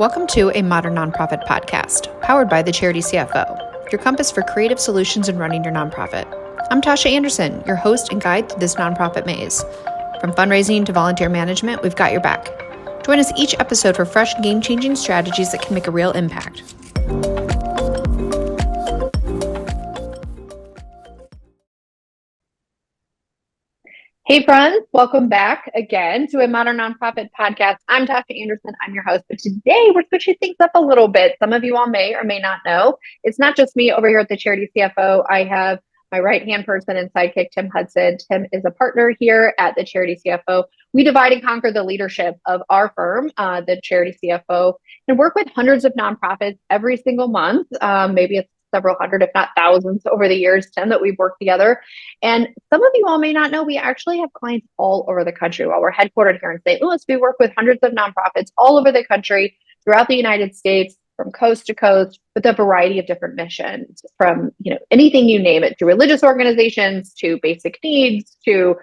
Welcome to a Modern Nonprofit podcast, powered by the Charity CFO, your compass for creative solutions in running your nonprofit. I'm Tosha Anderson, your host and guide through this nonprofit maze. From fundraising to volunteer management, we've got your back. Join us each episode for fresh, game-changing strategies that can make a real impact. Hey friends, welcome back again to a Modern Nonprofit podcast. I'm Tosha Anderson, I'm your host, but today we're switching things up a little bit. Some of you all may or may not know, it's not just me over here at the Charity CFO. I have my right-hand person and sidekick, Tim Hudson. Tim is a partner here at the Charity CFO. We divide and conquer the leadership of our firm, the Charity CFO, and work with hundreds of nonprofits every single month. Maybe it's several hundred, if not thousands over the years, Tim, that we've worked together. And some of you all may not know, we actually have clients all over the country. While we're headquartered here in St. Louis, we work with hundreds of nonprofits all over the country, throughout the United States, from coast to coast, with a variety of different missions, from anything you name it, to religious organizations, to basic needs, to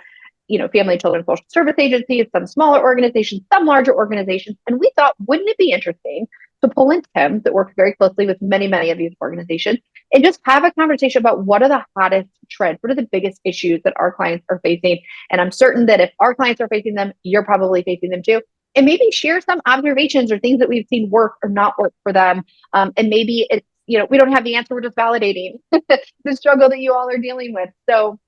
family, children, social service agencies, some smaller organizations, some larger organizations. And we thought, wouldn't it be interesting to pull in Tim, that works very closely with many, many of these organizations, and just have a conversation about what are the hottest trends, what are the biggest issues that our clients are facing. And I'm certain that if our clients are facing them, you're probably facing them too. And maybe share some observations or things that we've seen work or not work for them. And maybe it's, we don't have the answer, we're just validating the struggle that you all are dealing with. So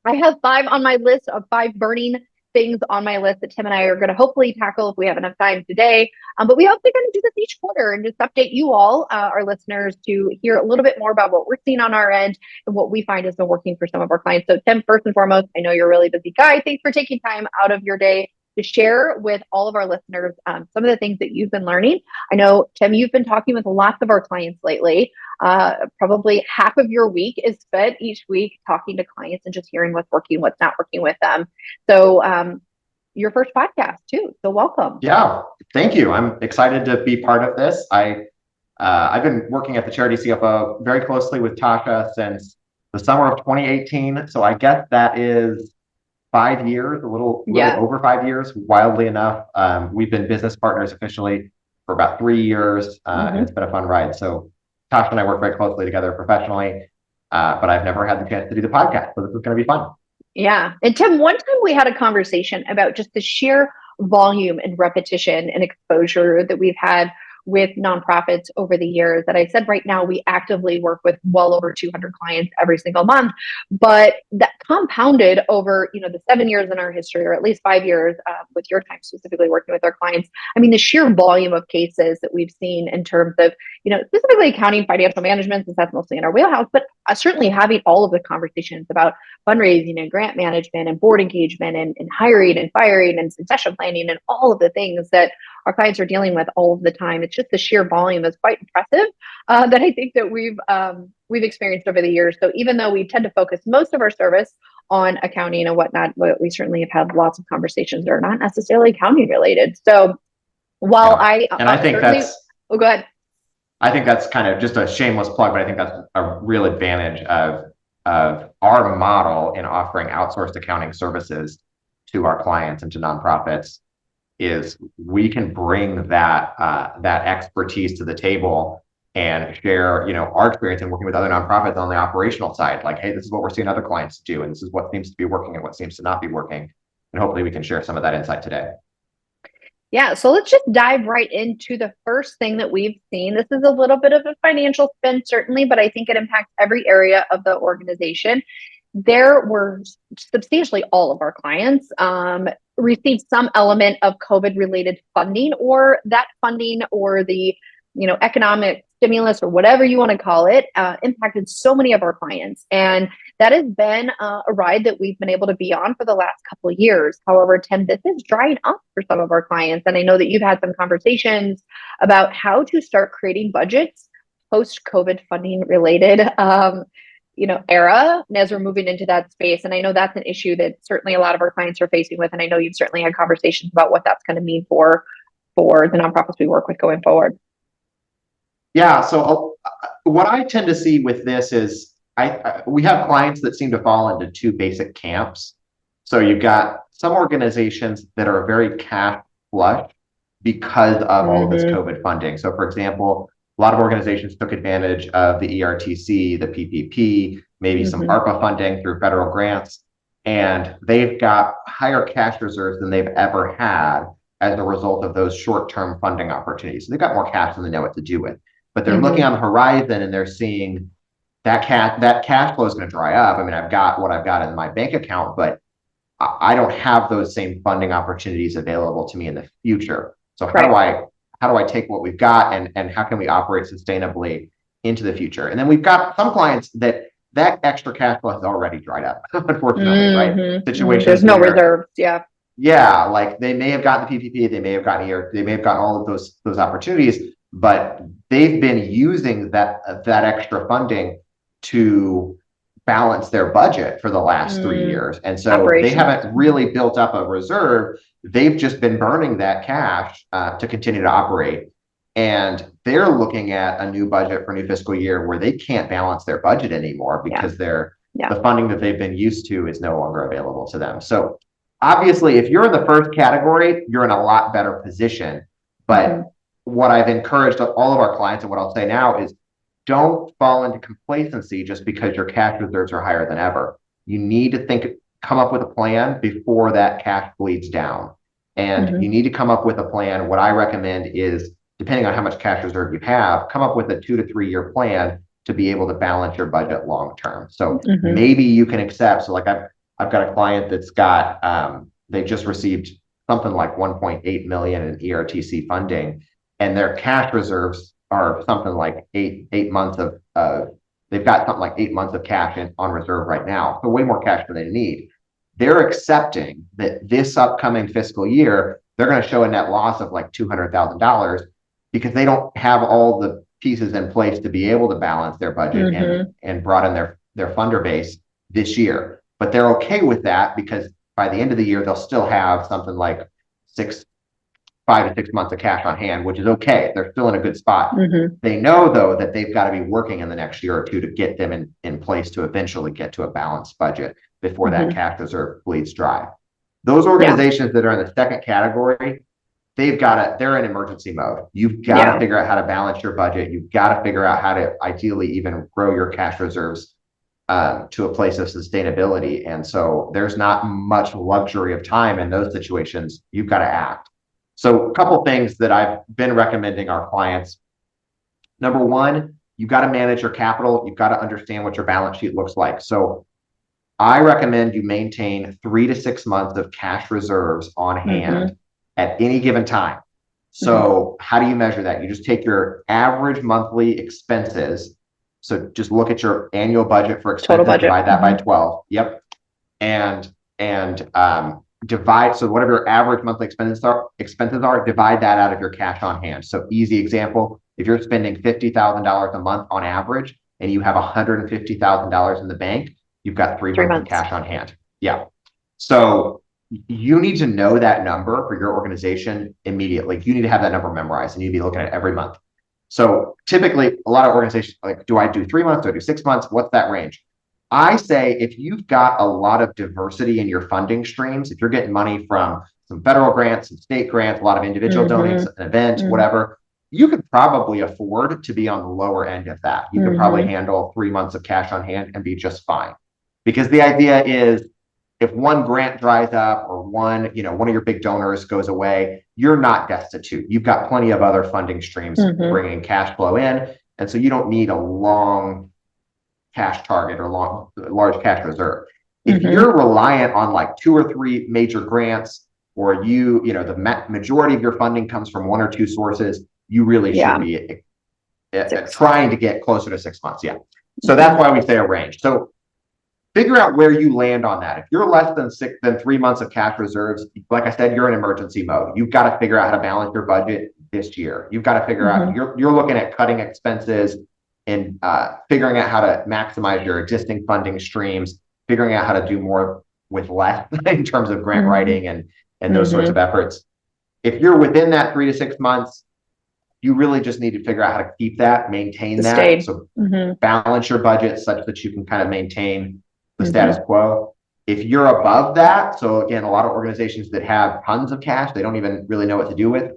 I have 5 on my list of 5 burning things on my list that Tim and I are going to hopefully tackle if we have enough time today. But we hope they're going to do this each quarter and just update you all, our listeners, to hear a little bit more about what we're seeing on our end and what we find has been working for some of our clients. So Tim, first and foremost, I know you're a really busy guy. Thanks for taking time out of your day to share with all of our listeners some of the things that you've been learning. I know, Tim, you've been talking with lots of our clients lately. Probably half of your week is spent each week talking to clients and just hearing what's working, what's not working with them. So your first podcast too. So welcome. Yeah, thank you. I'm excited to be part of this. I've been working at the Charity CFO very closely with Tosha since the summer of 2018. So I guess that is 5 years, a little over 5 years, wildly enough. We've been business partners officially for about 3 years, and it's been a fun ride. So Tasha and I work very closely together professionally, but I've never had the chance to do the podcast, so this is going to be fun. Yeah. And Tim, one time we had a conversation about just the sheer volume and repetition and exposure that we've had with nonprofits over the years, that I said right now we actively work with well over 200 clients every single month, but that compounded over the 7 years in our history, or at least 5 years with your time specifically working with our clients. I mean, the sheer volume of cases that we've seen in terms of specifically accounting, financial management, since that's mostly in our wheelhouse, but certainly having all of the conversations about fundraising and grant management and board engagement and hiring and firing and succession planning and all of the things that our clients are dealing with all of the time. It's just the sheer volume is quite impressive that I think that we've experienced over the years. So even though we tend to focus most of our service on accounting and whatnot, we certainly have had lots of conversations that are not necessarily accounting related. So while I think that's go ahead. I think that's kind of just a shameless plug, but I think that's a real advantage of our model in offering outsourced accounting services to our clients and to nonprofits. Is we can bring that expertise to the table and share, our experience in working with other nonprofits on the operational side. Like, hey, this is what we're seeing other clients do, and this is what seems to be working and what seems to not be working. And hopefully we can share some of that insight today. Yeah, so let's just dive right into the first thing that we've seen. This is a little bit of a financial spin, certainly, but I think it impacts every area of the organization. There were substantially all of our clients received some element of COVID-related funding, or that funding, or the economic stimulus, or whatever you want to call it, impacted so many of our clients. And that has been a ride that we've been able to be on for the last couple of years. However, Tim, this is drying up for some of our clients. And I know that you've had some conversations about how to start creating budgets post-COVID funding related era, and as we're moving into that space. And I know that's an issue that certainly a lot of our clients are facing with. And I know you've certainly had conversations about what that's going to mean for the nonprofits we work with going forward. Yeah. So what I tend to see with this is we have clients that seem to fall into 2 basic camps. So you've got some organizations that are very cash flush because of all of this COVID funding. So for example, a lot of organizations took advantage of the ERTC, the PPP, maybe some ARPA funding through federal grants, and they've got higher cash reserves than they've ever had as a result of those short-term funding opportunities. So they've got more cash than they know what to do with. But they're looking on the horizon and they're seeing that cash flow is going to dry up. I mean, I've got what I've got in my bank account, but I don't have those same funding opportunities available to me in the future. So how do I take what we've got and how can we operate sustainably into the future? And then we've got some clients that extra cash flow has already dried up, unfortunately, right? Situations there's no reserves. Yeah, like they may have gotten the PPP, they may have gotten ER, they may have gotten all of those opportunities, but they've been using that extra funding to balance their budget for the last 3 years. And so they haven't really built up a reserve. They've just been burning that cash to continue to operate. And they're looking at a new budget for new fiscal year where they can't balance their budget anymore because the funding that they've been used to is no longer available to them. So obviously, if you're in the first category, you're in a lot better position. But what I've encouraged all of our clients and what I'll say now is don't fall into complacency just because your cash reserves are higher than ever. You need to come up with a plan before that cash bleeds down. And you need to come up with a plan. What I recommend is, depending on how much cash reserve you have, come up with a 2 to 3 year plan to be able to balance your budget long term. So maybe you can accept, so like I've got a client that's got, they just received something like 1.8 million in ERTC funding, and their cash reserves are something like eight months of, they've got something like 8 months of cash on reserve right now. So way more cash than they need. They're accepting that this upcoming fiscal year, they're going to show a net loss of like $200,000 because they don't have all the pieces in place to be able to balance their budget and broaden their funder base this year. But they're okay with that because by the end of the year, they'll still have something like 5 to 6 months of cash on hand, which is okay. They're still in a good spot. They know, though, that they've got to be working in the next year or two to get them in place to eventually get to a balanced budget before that cash reserve bleeds dry. Those organizations that are in the second category, they're in emergency mode. You've got to figure out how to balance your budget. You've got to figure out how to ideally even grow your cash reserves to a place of sustainability. And so there's not much luxury of time in those situations. You've got to act. So a couple things that I've been recommending our clients. Number one, you've got to manage your capital. You've got to understand what your balance sheet looks like. So I recommend you maintain 3 to 6 months of cash reserves on hand at any given time. So how do you measure that? You just take your average monthly expenses. So just look at your annual budget for expenses, divide that by 12. Yep. And divide, so whatever your average monthly expenses are, divide that out of your cash on hand. So easy example, if you're spending $50,000 a month on average and you have $150,000 in the bank, you've got 3 months of cash on hand. Yeah. So you need to know that number for your organization immediately. You need to have that number memorized and you need to be looking at it every month. So typically a lot of organizations like, do I do 3 months? Do I do 6 months? What's that range? I say if you've got a lot of diversity in your funding streams, if you're getting money from some federal grants, some state grants, a lot of individual donations, an event, whatever, you could probably afford to be on the lower end of that. You could probably handle 3 months of cash on hand and be just fine. Because the idea is if one grant dries up or one of your big donors goes away, you're not destitute. You've got plenty of other funding streams bringing cash flow in. And so you don't need a long cash target or large cash reserve. If you're reliant on like 2 or 3 major grants, or the majority of your funding comes from 1 or 2 sources, you really should be trying to get closer to 6 months. Yeah. So that's why we say a range. So figure out where you land on that. If you're less than 3 months of cash reserves, like I said, you're in emergency mode. You've got to figure out how to balance your budget this year. You've got to figure out, you're looking at cutting expenses and figuring out how to maximize your existing funding streams, figuring out how to do more with less in terms of grant writing and those sorts of efforts. If you're within that 3 to 6 months, you really just need to figure out how to keep that, maintain that. So balance your budget such that you can kind of maintain the status quo. If you're above that, so again, a lot of organizations that have tons of cash, they don't even really know what to do with.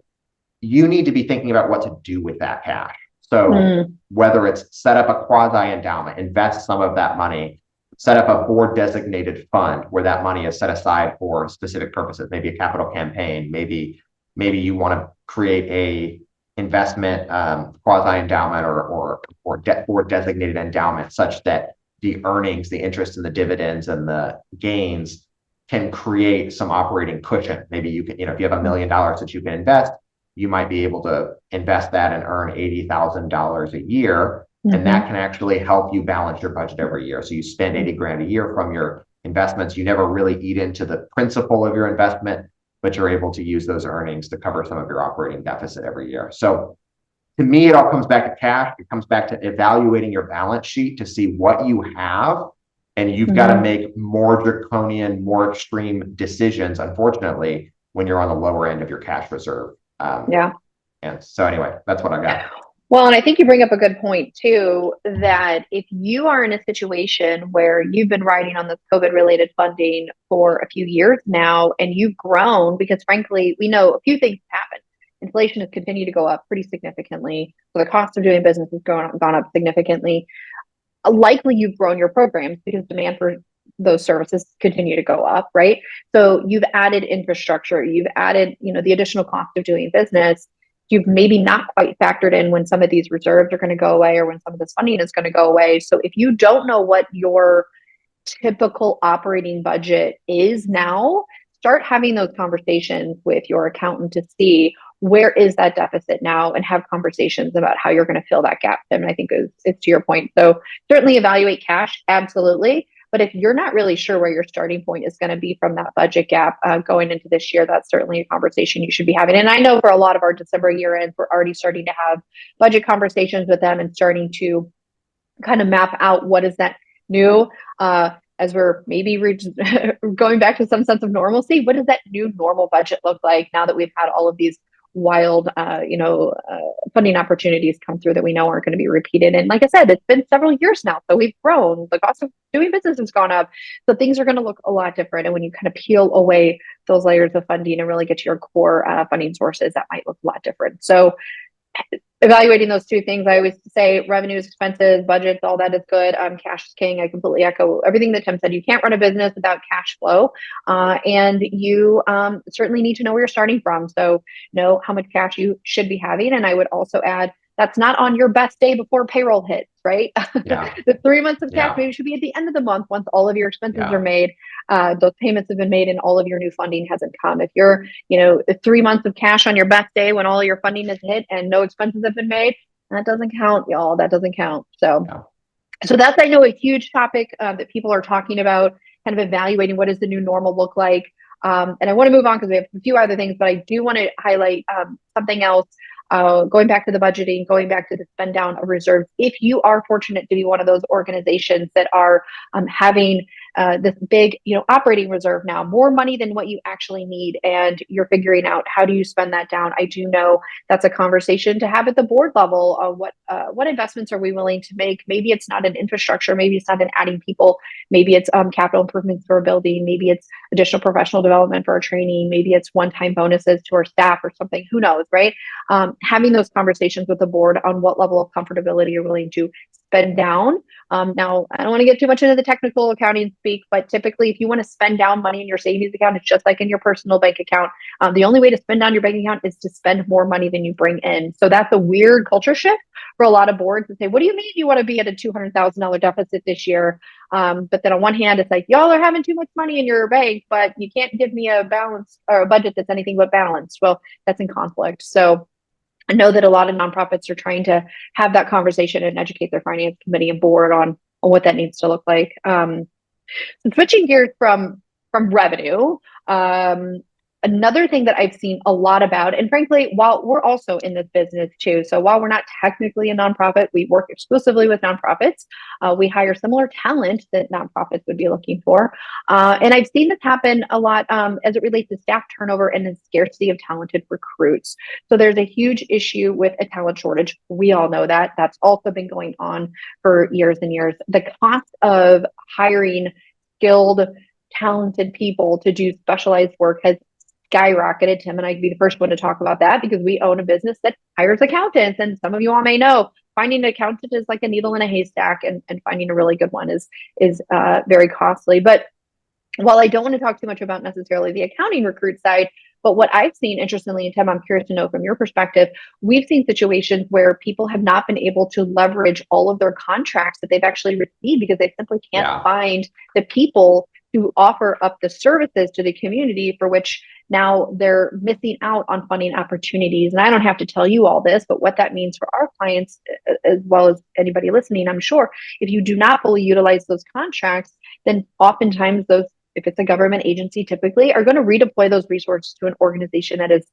you need to be thinking about what to do with that cash. So whether it's set up a quasi endowment, invest some of that money, set up a board designated fund where that money is set aside for specific purposes, maybe a capital campaign, maybe you want to create a investment quasi endowment or board designated endowment such that the earnings, the interest and the dividends and the gains can create some operating cushion. Maybe you can, if you have $1 million that you can invest, you might be able to invest that and earn $80,000 a year. And that can actually help you balance your budget every year. So you spend 80 grand a year from your investments. You never really eat into the principal of your investment, but you're able to use those earnings to cover some of your operating deficit every year. So to me, it all comes back to cash. It comes back to evaluating your balance sheet to see what you have. And you've got to make more draconian, more extreme decisions, unfortunately, when you're on the lower end of your cash reserve. And so anyway, that's what I got. Well, and I think you bring up a good point too, that if you are in a situation where you've been riding on this COVID related funding for a few years now, and you've grown, because frankly, we know a few things happen. Inflation has continued to go up pretty significantly. So the cost of doing business has gone up significantly. Likely you've grown your programs because demand for those services continue to go up, right? So you've added infrastructure, you've added, the additional cost of doing business. You've maybe not quite factored in when some of these reserves are going to go away or when some of this funding is going to go away. So if you don't know what your typical operating budget is now, start having those conversations with your accountant to see where is that deficit now and have conversations about how you're going to fill that gap. And I think it's to your point. So certainly evaluate cash, absolutely. But if you're not really sure where your starting point is going to be from that budget gap going into this year, that's certainly a conversation you should be having. And I know for a lot of our December year ends, we're already starting to have budget conversations with them and starting to kind of map out what is that new, as we're maybe going back to some sense of normalcy. What does that new normal budget look like now that we've had all of these wild, funding opportunities come through that we know aren't going to be repeated. And like I said, it's been several years now, so we've grown. The cost of doing business has gone up, so things are going to look a lot different. And when you kind of peel away those layers of funding and really get to your core funding sources, that might look a lot different. So evaluating those two things, I always say revenues, expenses, budgets, all that is good. Cash is king. I completely echo everything that Tim said. You can't run a business without cash flow. And you certainly need to know where you're starting from. So know how much cash you should be having. And I would also add, that's not on your best day before payroll hits, right? The 3 months of cash maybe should be at the end of the month once all of your expenses are made. Those payments have been made and all of your new funding hasn't come. If you're, 3 months of cash on your best day when all of your funding is hit and no expenses have been made, that doesn't count, y'all. That doesn't count. So that's, I know, a huge topic that people are talking about, kind of evaluating what does the new normal look like. And I want to move on because we have a few other things, but I do want to highlight something else. Going back to the budgeting, going back to the spend down of reserves. If you are fortunate to be one of those organizations that are having this big, operating reserve now, more money than what you actually need, and you're figuring out how do you spend that down, I do know that's a conversation to have at the board level. What investments are we willing to make? Maybe it's not in infrastructure, maybe it's not in adding people, maybe it's capital improvements for a building, maybe it's additional professional development for our training, maybe it's one-time bonuses to our staff or something. Who knows, right? Having those conversations with the board on what level of comfortability you're willing to spend down. Now, I don't want to get too much into the technical accounting speak, but typically if you want to spend down money in your savings account, it's just like in your personal bank account. The only way to spend down your bank account is to spend more money than you bring in. So that's a weird culture shift for a lot of boards to say, what do you mean you want to be at a $200,000 deficit this year? But then on one hand, it's like, y'all are having too much money in your bank, but you can't give me a balance or a budget that's anything but balanced. Well, that's in conflict. So I know that a lot of nonprofits are trying to have that conversation and educate their finance committee and board on what that needs to look like. So switching gears from revenue, another thing that I've seen a lot about, and frankly, while we're also in this business too, so while we're not technically a nonprofit, we work exclusively with nonprofits. We hire similar talent that nonprofits would be looking for. And I've seen this happen a lot as it relates to staff turnover and the scarcity of talented recruits. So there's a huge issue with a talent shortage. We all know that. That's also been going on for years and years. The cost of hiring skilled, talented people to do specialized work has skyrocketed. Tim and I could be the first one to talk about that because we own a business that hires accountants. And some of you all may know finding an accountant is like a needle in a haystack, and finding a really good one is very costly. But while I don't want to talk too much about necessarily the accounting recruit side, but what I've seen, interestingly, and Tim, I'm curious to know from your perspective, we've seen situations where people have not been able to leverage all of their contracts that they've actually received because they simply can't find the people to offer up the services to the community, for which now they're missing out on funding opportunities. And I don't have to tell you all this, but what that means for our clients, as well as anybody listening, I'm sure, if you do not fully utilize those contracts, then oftentimes those, if it's a government agency, typically are going to redeploy those resources to an organization that has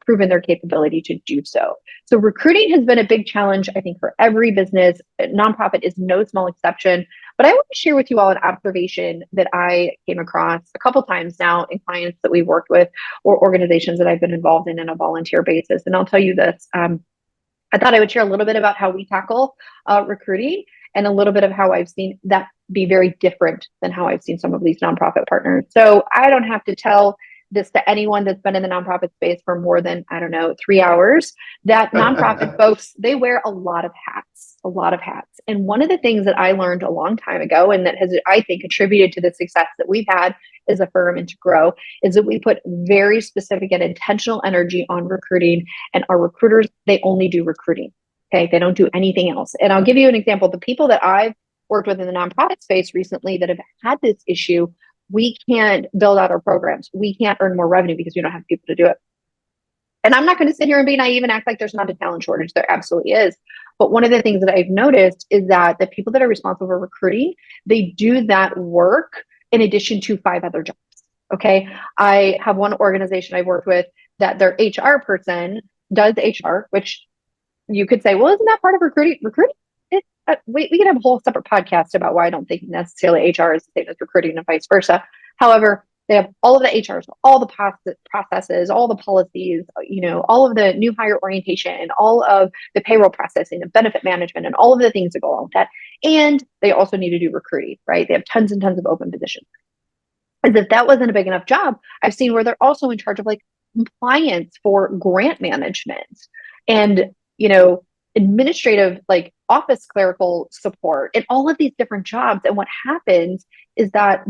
proven their capability to do so. So recruiting has been a big challenge, I think, for every business. Nonprofit is no small exception. But I want to share with you all an observation that I came across a couple times now in clients that we've worked with or organizations that I've been involved in a volunteer basis. And I'll tell you this. I thought I would share a little bit about how we tackle recruiting and a little bit of how I've seen that be very different than how I've seen some of these nonprofit partners. So I don't have to tell this to anyone that's been in the nonprofit space for more than, I don't know, 3 hours, that nonprofit folks, they wear a lot of hats, a lot of hats. And one of the things that I learned a long time ago, and that has, I think, contributed to the success that we've had as a firm and to grow, is that we put very specific and intentional energy on recruiting. And our recruiters, they only do recruiting. Okay, they don't do anything else. And I'll give you an example. The people that I've worked with in the nonprofit space recently that have had this issue, we can't build out our programs. We can't earn more revenue because we don't have people to do it. And I'm not going to sit here and be naive and act like there's not a talent shortage. There absolutely is. But one of the things that I've noticed is that the people that are responsible for recruiting, they do that work in addition to 5 other jobs. Okay. I have one organization I've worked with that their HR person does HR, which you could say, well, isn't that part of recruiting? Recruiting? We can have a whole separate podcast about why I don't think necessarily HR is the same as recruiting and vice versa. However, they have all of the HRs, all the processes, all the policies, all of the new hire orientation, all of the payroll processing and benefit management and all of the things that go along with that. And they also need to do recruiting, right? They have tons and tons of open positions. As if that wasn't a big enough job, I've seen where they're also in charge of like compliance for grant management and, administrative, like office clerical support and all of these different jobs. And what happens is that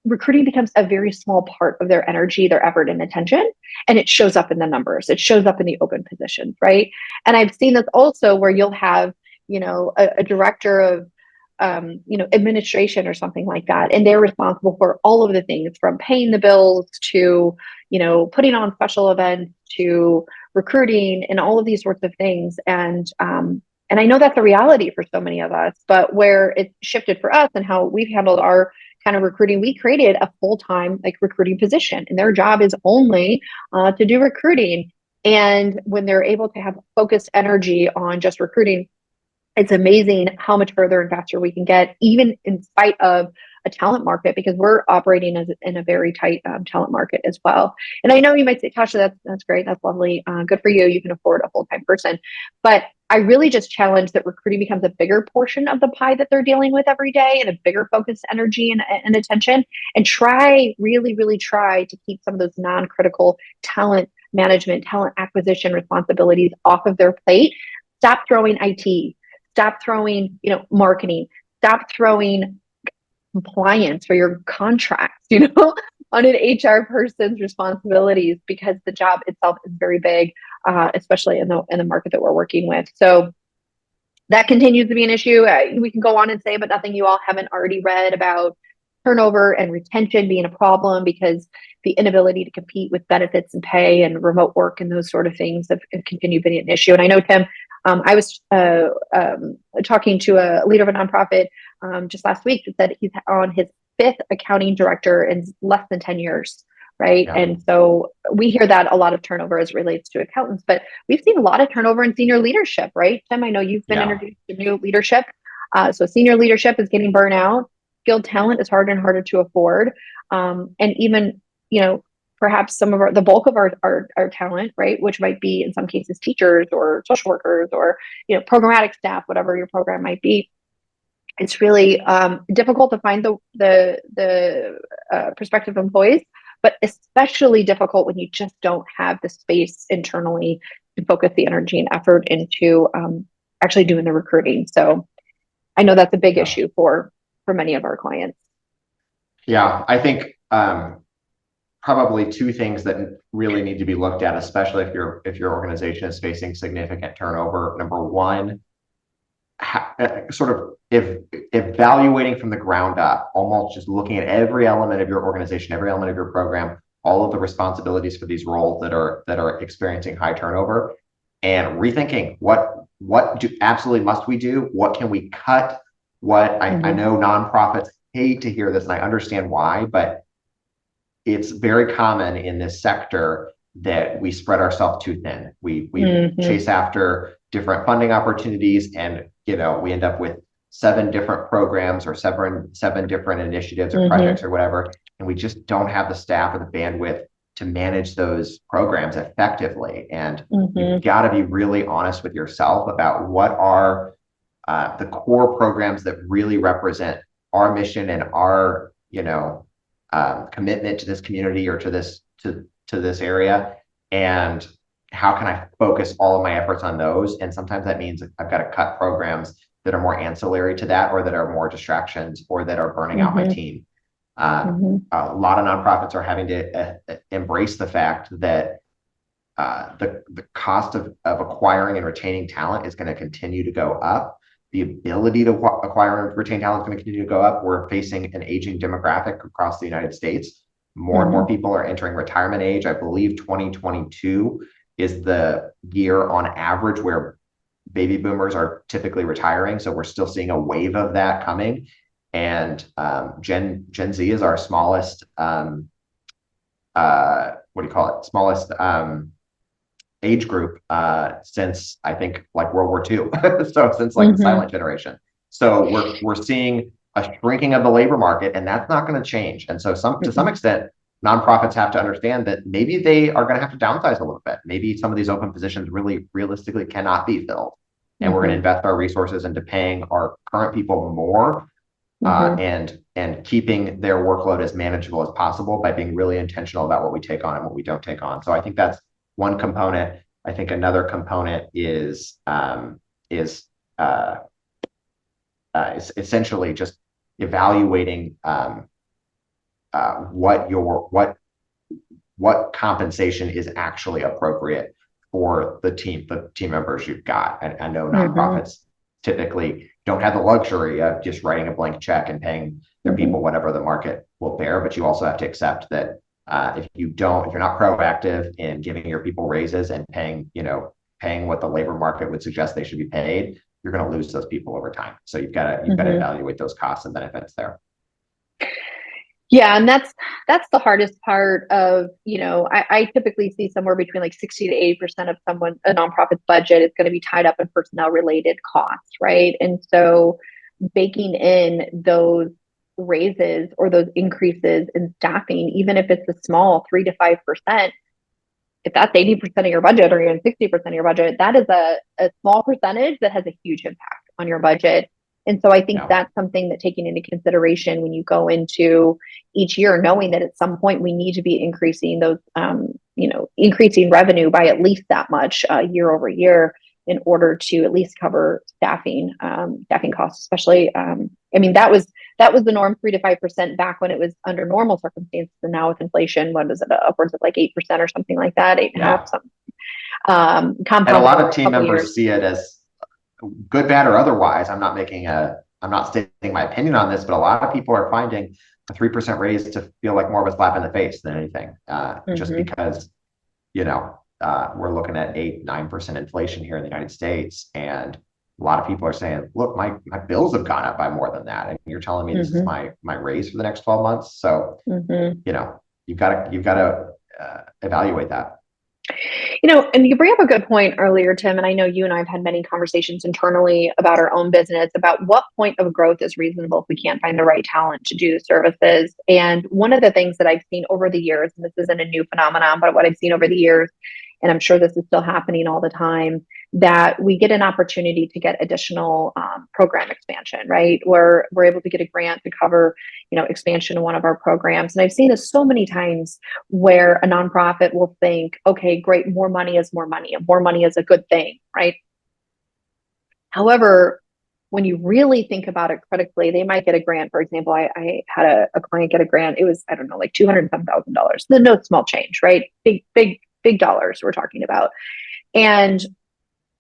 recruiting becomes a very small part of their energy, their effort and attention. And it shows up in the numbers. It shows up in the open positions, right? And I've seen this also where you'll have, a director of, administration or something like that. And they're responsible for all of the things from paying the bills to, putting on special events to recruiting and all of these sorts of things. And I know that's a reality for so many of us, but where it shifted for us and how we've handled our kind of recruiting, we created a full-time like recruiting position, and their job is only to do recruiting. And when they're able to have focused energy on just recruiting, it's amazing how much further and faster we can get, even in spite of a talent market, because we're operating in a very tight talent market as well. And I know you might say, Tosha, that's great. That's lovely. Good for you. You can afford a full-time person. But I really just challenge that recruiting becomes a bigger portion of the pie that they're dealing with every day, and a bigger focused energy and attention, and really try to keep some of those non-critical talent management, talent acquisition responsibilities off of their plate. Stop throwing IT. Stop throwing, marketing. Stop throwing compliance for your contracts, on an HR person's responsibilities, because the job itself is very big, especially in the market that we're working with. So that continues to be an issue. We can go on and say, but nothing you all haven't already read about turnover and retention being a problem, because the inability to compete with benefits and pay and remote work and those sort of things have continued being an issue. And I know, Tim, I was talking to a leader of a nonprofit just last week that said he's on his 5th accounting director in less than 10 years, right? Yeah. And so we hear that a lot of turnover as it relates to accountants, but we've seen a lot of turnover in senior leadership, right? Tim, I know you've been introduced to new leadership. So senior leadership is getting burnt out. Skilled talent is harder and harder to afford. And even, perhaps some of the bulk of our talent, right, which might be in some cases teachers or social workers or, programmatic staff, whatever your program might be. It's really difficult to find the prospective employees but especially difficult when you just don't have the space internally to focus the energy and effort into actually doing the recruiting. So I know that's a big issue for many of our clients. Yeah, I think probably two things that really need to be looked at, especially if your organization is facing significant turnover. Number one, sort of evaluating from the ground up, almost just looking at every element of your organization, every element of your program, all of the responsibilities for these roles that are experiencing high turnover, and rethinking what do absolutely must we do, what can we cut, what I know nonprofits hate to hear this, and I understand why, but it's very common in this sector that we spread ourselves too thin. We chase after different funding opportunities, and we end up with 7 different programs or seven different initiatives or projects or whatever, and we just don't have the staff or the bandwidth to manage those programs effectively. And you've got to be really honest with yourself about what are the core programs that really represent our mission and our commitment to this community or to this area, and how can I focus all of my efforts on those. And sometimes that means I've got to cut programs that are more ancillary to that, or that are more distractions, or that are burning out my team. A lot of nonprofits are having to embrace the fact that the cost of acquiring and retaining talent is going to continue to go up. The ability to acquire and retain talent is going to continue to go up. We're facing an aging demographic across the United States. More and more people are entering retirement age. I believe 2022 is the year on average where baby boomers are typically retiring. So we're still seeing a wave of that coming. And Gen Z is our smallest, smallest age group since I think like World War II. So since like the silent generation. So we're seeing a shrinking of the labor market, and that's not going to change. And so to some extent, nonprofits have to understand that maybe they are going to have to downsize a little bit. Maybe some of these open positions really realistically cannot be filled. And we're going to invest our resources into paying our current people more and keeping their workload as manageable as possible by being really intentional about what we take on and what we don't take on. So I think that's one component. I think another component is essentially just evaluating what compensation is actually appropriate for the team members you've got. I know nonprofits typically don't have the luxury of just writing a blank check and paying their people whatever the market will bear, but you also have to accept that if you're not proactive in giving your people raises and paying what the labor market would suggest they should be paid, you're going to lose those people over time. So you've got to evaluate those costs and benefits there. Yeah, and that's the hardest part of, I typically see somewhere between like 60 to 80% of a nonprofit's budget is going to be tied up in personnel related costs, right? And so baking in those raises or those increases in staffing, even if it's a small 3 to 5%, if that's 80% of your budget or even 60% of your budget, that is a small percentage that has a huge impact on your budget. And so I think that's something that taking into consideration when you go into each year, knowing that at some point we need to be increasing those, increasing revenue by at least that much year over year in order to at least cover staffing costs, especially. That was the norm, 3 to 5% back when it was under normal circumstances. And now with inflation, what is it, upwards of like 8% or something like that, 8.5%, something. And a lot of team members see it as good, bad, or otherwise. I'm not stating my opinion on this, but a lot of people are finding a 3% raise to feel like more of a slap in the face than anything, just because, we're looking at 8-9% inflation here in the United States. And a lot of people are saying, look, my bills have gone up by more than that. And you're telling me this is my raise for the next 12 months. So, you've got to evaluate that. And you bring up a good point earlier, Tim, and I know you and I have had many conversations internally about our own business, about what point of growth is reasonable if we can't find the right talent to do the services. And one of the things that I've seen over the years, and this isn't a new phenomenon, but what I've seen over the years, and I'm sure this is still happening all the time, that we get an opportunity to get additional program expansion, right? Where we're able to get a grant to cover, expansion of one of our programs. And I've seen this so many times where a nonprofit will think, okay, great, more money is more money, and more money is a good thing, right? However, when you really think about it critically, they might get a grant. For example, I had a client get a grant. It was, I don't know, like $207,000. No small change, right? Big dollars we're talking about. And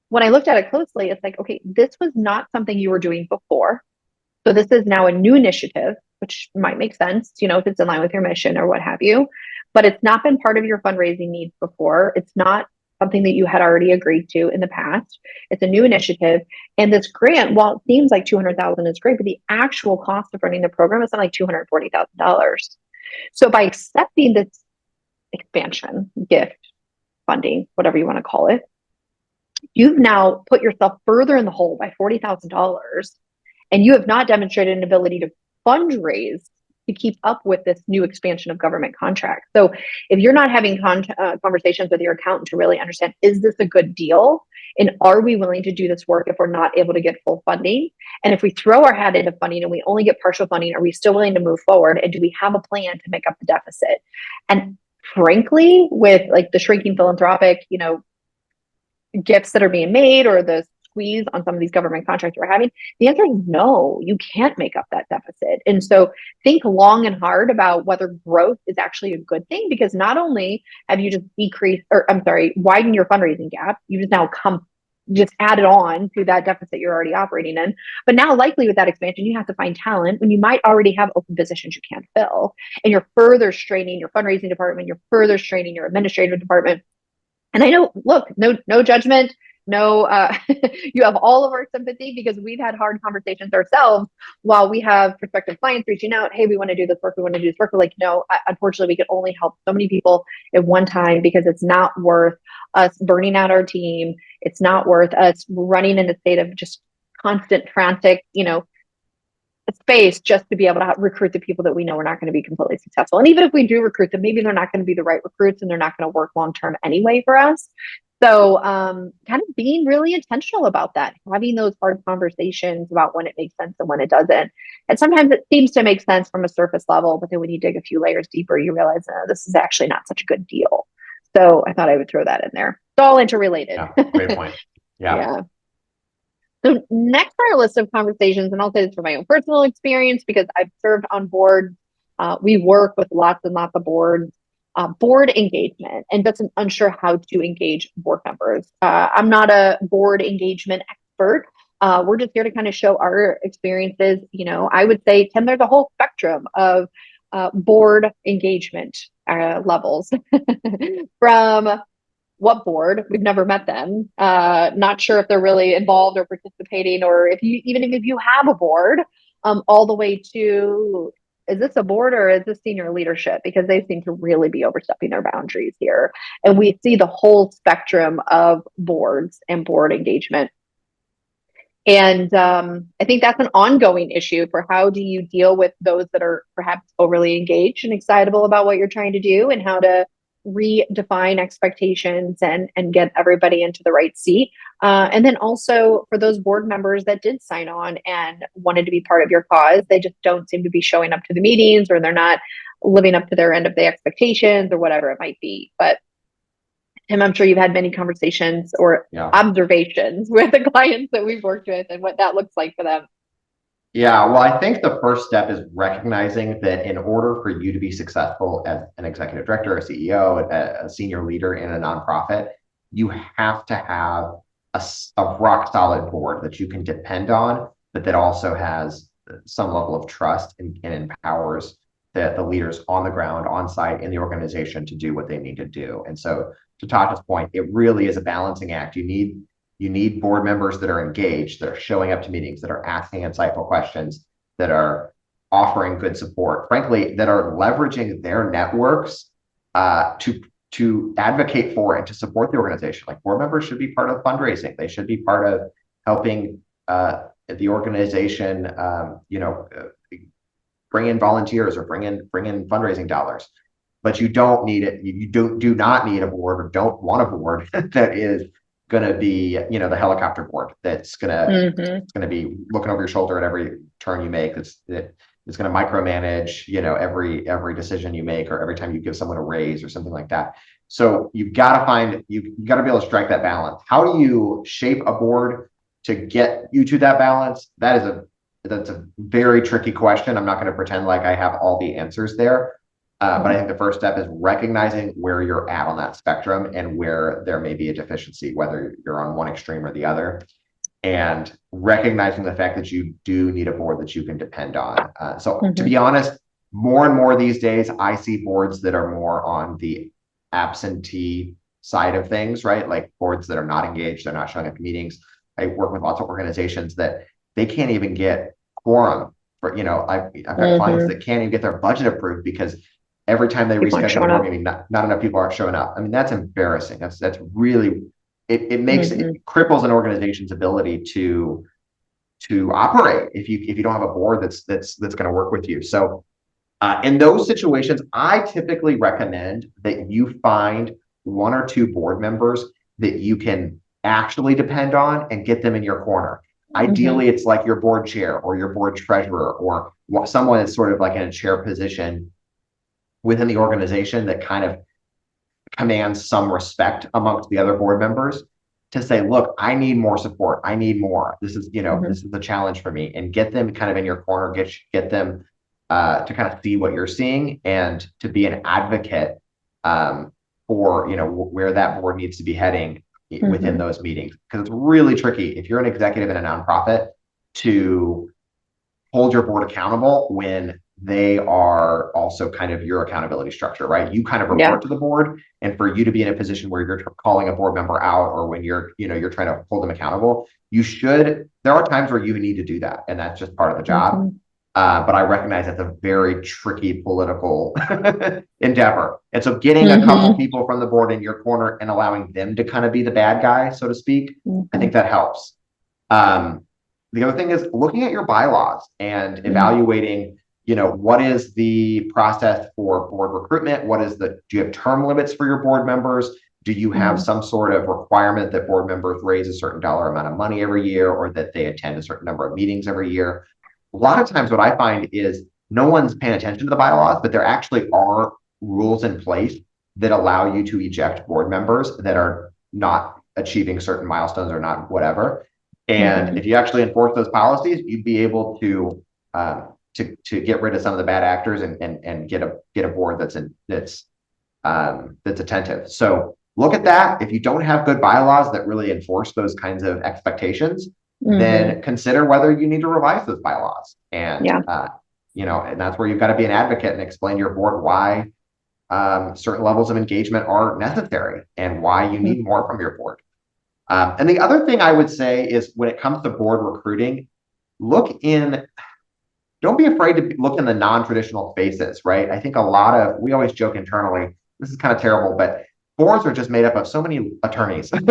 when I looked at it closely, it's like, okay, this was not something you were doing before. So this is now a new initiative, which might make sense, if it's in line with your mission or what have you, but it's not been part of your fundraising needs before. It's not something that you had already agreed to in the past. It's a new initiative. And this grant, while it seems like 200,000 is great, but the actual cost of running the program is like $240,000. So by accepting this expansion, gift, funding, whatever you want to call it, you've now put yourself further in the hole by $40,000, and you have not demonstrated an ability to fundraise to keep up with this new expansion of government contracts. So if you're not having conversations with your accountant to really understand, is this a good deal? And are we willing to do this work if we're not able to get full funding? And if we throw our hat into funding and we only get partial funding, are we still willing to move forward? And do we have a plan to make up the deficit? And frankly, with like the shrinking philanthropic, gifts that are being made or the squeeze on some of these government contracts we're having, the answer is no, you can't make up that deficit. And so think long and hard about whether growth is actually a good thing, because not only have you just widen your fundraising gap, you just added on to that deficit you're already operating in. But now likely with that expansion, you have to find talent when you might already have open positions you can't fill. And you're further straining your fundraising department, you're further straining your administrative department. And I know, look, no judgment, no, you have all of our sympathy, because we've had hard conversations ourselves while we have prospective clients reaching out. Hey, we want to do this work. We want to do this work. We're like, no, unfortunately, we can only help so many people at one time, because it's not worth us burning out our team. It's not worth us running in a state of just constant frantic, space just to be able to recruit the people that we know are not going to be completely successful. And even if we do recruit them, maybe they're not going to be the right recruits, and they're not going to work long-term anyway for us. So kind of being really intentional about that, having those hard conversations about when it makes sense and when it doesn't. And sometimes it seems to make sense from a surface level, but then when you dig a few layers deeper, you realize, this is actually not such a good deal. So I thought I would throw that in there. It's all interrelated. Yeah, great point. Yeah. So next on our list of conversations, and I'll say this from my own personal experience because I've served on boards. We work with lots and lots of boards. Board engagement, and just unsure how to engage board members. I'm not a board engagement expert. We're just here to kind of show our experiences. I would say, Tim, there's a whole spectrum of board engagement levels from what board, we've never met them, not sure if they're really involved or participating, or if you have a board, all the way to, is this a board or is this senior leadership? Because they seem to really be overstepping their boundaries here. And we see the whole spectrum of boards and board engagement. And I think that's an ongoing issue for how do you deal with those that are perhaps overly engaged and excitable about what you're trying to do, and how to redefine expectations and get everybody into the right seat. And then also for those board members that did sign on and wanted to be part of your cause, they just don't seem to be showing up to the meetings, or they're not living up to their end of the expectations, or whatever it might be. But Tim, I'm sure you've had many conversations or observations with the clients that we've worked with and what that looks like for them. Yeah, well, I think the first step is recognizing that in order for you to be successful as an executive director, a CEO, a senior leader in a nonprofit, you have to have a rock solid board that you can depend on, but that also has some level of trust and empowers the leaders on the ground, on site in the organization to do what they need to do. And so to Tasha's point, it really is a balancing act. You need board members that are engaged, that are showing up to meetings, that are asking insightful questions, that are offering good support, frankly, that are leveraging their networks to advocate for and to support the organization. Like, board members should be part of fundraising. They should be part of helping the organization, bring in volunteers or bring in fundraising dollars. But you don't need it. You do not need a board, or don't want a board that is going to be, the helicopter board that's going to be looking over your shoulder at every turn you make. It's going to micromanage, every decision you make or every time you give someone a raise or something like that. So you've got to be able to strike that balance. How do you shape a board to get you to that balance? That's a very tricky question. I'm not going to pretend like I have all the answers there. But I think the first step is recognizing where you're at on that spectrum and where there may be a deficiency, whether you're on one extreme or the other, and recognizing the fact that you do need a board that you can depend on. To be honest, more and more these days, I see boards that are more on the absentee side of things, right? Like boards that are not engaged, they're not showing up at meetings. I work with lots of organizations that they can't even get quorum for, I've got clients that can't even get their budget approved because every time they reschedule a board meeting, not enough people aren't showing up. I mean, that's embarrassing. That's really, it makes it cripples an organization's ability to operate if you don't have a board that's going to work with you. So in those situations, I typically recommend that you find one or two board members that you can actually depend on and get them in your corner. Ideally, it's like your board chair or your board treasurer or someone that's sort of like in a chair position within the organization that kind of commands some respect amongst the other board members to say, look, I need more support. I need more. This is, this is the challenge for me, and get them kind of in your corner, get them to kind of see what you're seeing and to be an advocate for, where that board needs to be heading within those meetings. Because it's really tricky if you're an executive in a nonprofit to hold your board accountable when they are also kind of your accountability structure, right? You kind of report to the board, and for you to be in a position where you're calling a board member out or when you're trying to hold them accountable, there are times where you need to do that, and that's just part of the job. But I recognize that's a very tricky political endeavor. And so getting a couple people from the board in your corner and allowing them to kind of be the bad guy, so to speak, I think that helps. The other thing is looking at your bylaws and evaluating, what is the process for board recruitment? Do you have term limits for your board members? Do you have some sort of requirement that board members raise a certain dollar amount of money every year, or that they attend a certain number of meetings every year? A lot of times what I find is no one's paying attention to the bylaws, but there actually are rules in place that allow you to eject board members that are not achieving certain milestones or not whatever. And if you actually enforce those policies, you'd be able to get rid of some of the bad actors and get a board that's attentive. So look at that. If you don't have good bylaws that really enforce those kinds of expectations, then consider whether you need to revise those bylaws. And and that's where you've got to be an advocate and explain to your board why certain levels of engagement are necessary and why you need more from your board. And the other thing I would say is when it comes to board recruiting, don't be afraid to look in the non-traditional spaces, right? I think we always joke internally, this is kind of terrible, but boards are just made up of so many attorneys. They're